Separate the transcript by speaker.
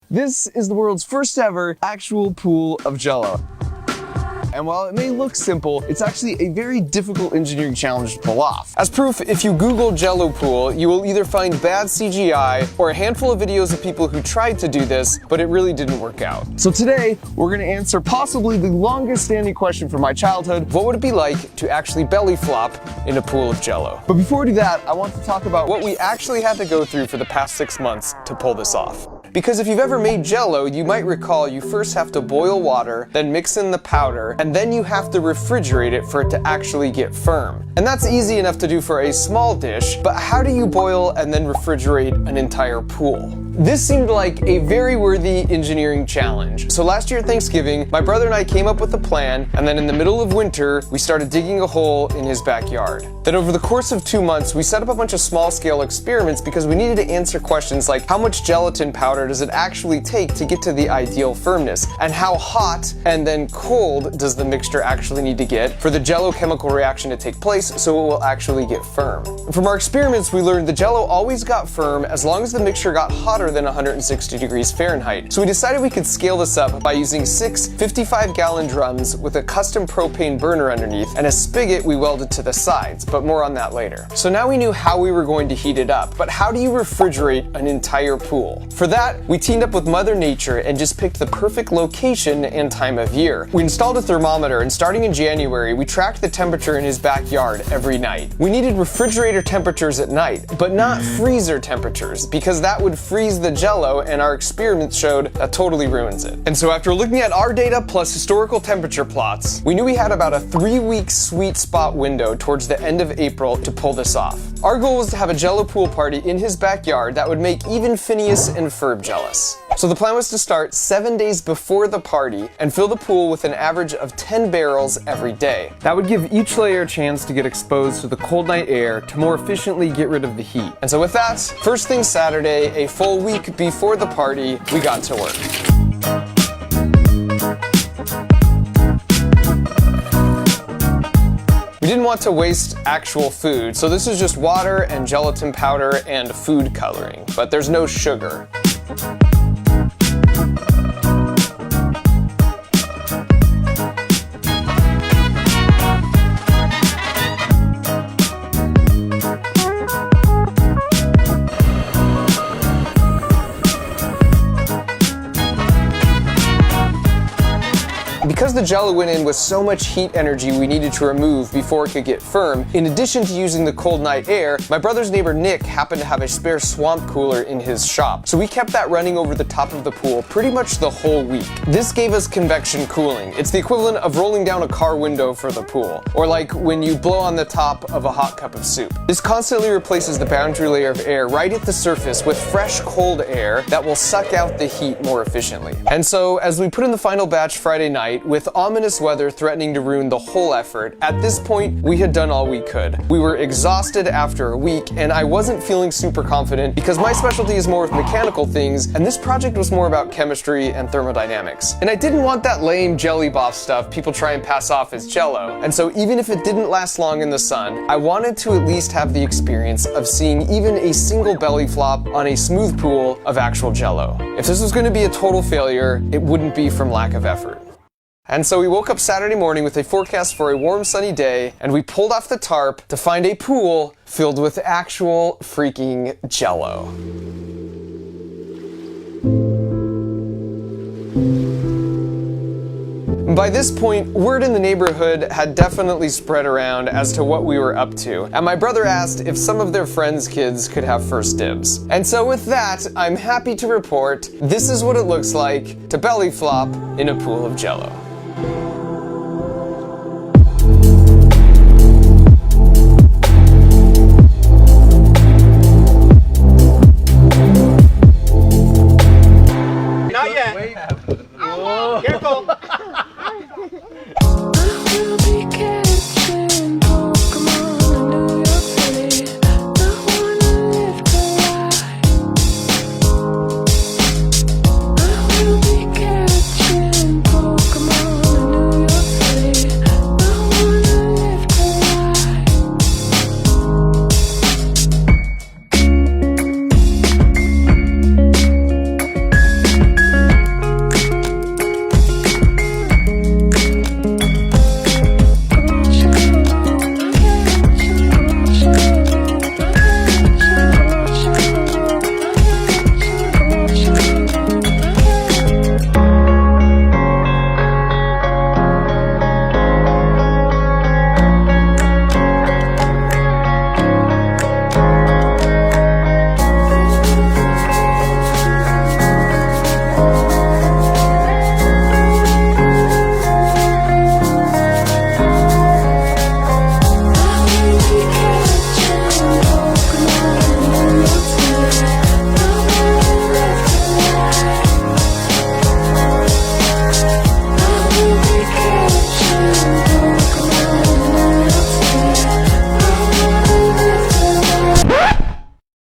Speaker 1: This is the world's first ever actual pool of jello. And while it may look simple, it's actually a very difficult engineering challenge to pull off. As proof, if you Google jello pool, you will either find bad CGI or a handful of videos of people who tried to do this, but it really didn't work out. So today, we're gonna answer possibly the longest standing question from my childhood: what would it be like to actually belly flop in a pool of jello? But before we do that, I want to talk about what we actually had to go through for the past 6 months to pull this off. Because if you've ever made jello, you might recall you first have to boil water, then mix in the powder, and then you have to refrigerate it for it to actually get firm. And that's easy enough to do for a small dish, but how do you boil and then refrigerate an entire pool? This seemed like a very worthy engineering challenge. So last year at Thanksgiving, my brother and I came up with a plan, and then in the middle of winter, we started digging a hole in his backyard. Then over the course of 2 months, we set up a bunch of small-scale experiments because we needed to answer questions like how much gelatin powder does it actually take to get to the ideal firmness, and how hot and then cold does the mixture actually need to get for the jello chemical reaction to take place so it will actually get firm. And from our experiments, we learned the jello always got firm as long as the mixture got hotter than 160 degrees Fahrenheit. So we decided we could scale this up by using 6 55-gallon drums with a custom propane burner underneath and a spigot we welded to the sides, but more on that later. So now we knew how we were going to heat it up, but how do you refrigerate an entire pool? For that, we teamed up with Mother Nature and just picked the perfect location and time of year. We installed a thermometer, and starting in January, we tracked the temperature in his backyard every night. We needed refrigerator temperatures at night, but not freezer temperatures, because that would freeze the jello, and our experiments showed that totally ruins it. And so after looking at our data plus historical temperature plots, we knew we had about a 3-week sweet spot window towards the end of April to pull this off. Our goal was to have a jello pool party in his backyard that would make even Phineas and Ferb jealous. So the plan was to start 7 days before the party and fill the pool with an average of 10 barrels every day. That would give each layer a chance to get exposed to the cold night air to more efficiently get rid of the heat. And so with that, first thing Saturday, a full week before the party, we got to work. We didn't want to waste actual food, so this is just water and gelatin powder and food coloring, but there's no sugar. Because the jello went in with so much heat energy we needed to remove before it could get firm, in addition to using the cold night air, my brother's neighbor Nick happened to have a spare swamp cooler in his shop. So we kept that running over the top of the pool pretty much the whole week. This gave us convection cooling. It's the equivalent of rolling down a car window for the pool, or like when you blow on the top of a hot cup of soup. This constantly replaces the boundary layer of air right at the surface with fresh cold air that will suck out the heat more efficiently. And so as we put in the final batch Friday night, with ominous weather threatening to ruin the whole effort, at this point, we had done all we could. We were exhausted after a week, and I wasn't feeling super confident because my specialty is more with mechanical things, and this project was more about chemistry and thermodynamics. And I didn't want that lame jelly boff stuff people try and pass off as jello. And so even if it didn't last long in the sun, I wanted to at least have the experience of seeing even a single belly flop on a smooth pool of actual jello. If this was going to be a total failure, it wouldn't be from lack of effort. And so we woke up Saturday morning with a forecast for a warm, sunny day, and we pulled off the tarp to find a pool filled with actual freaking jello. By this point, word in the neighborhood had definitely spread around as to what we were up to, and my brother asked if some of their friends' kids could have first dibs. And so with that, I'm happy to report this is what it looks like to belly flop in a pool of jello.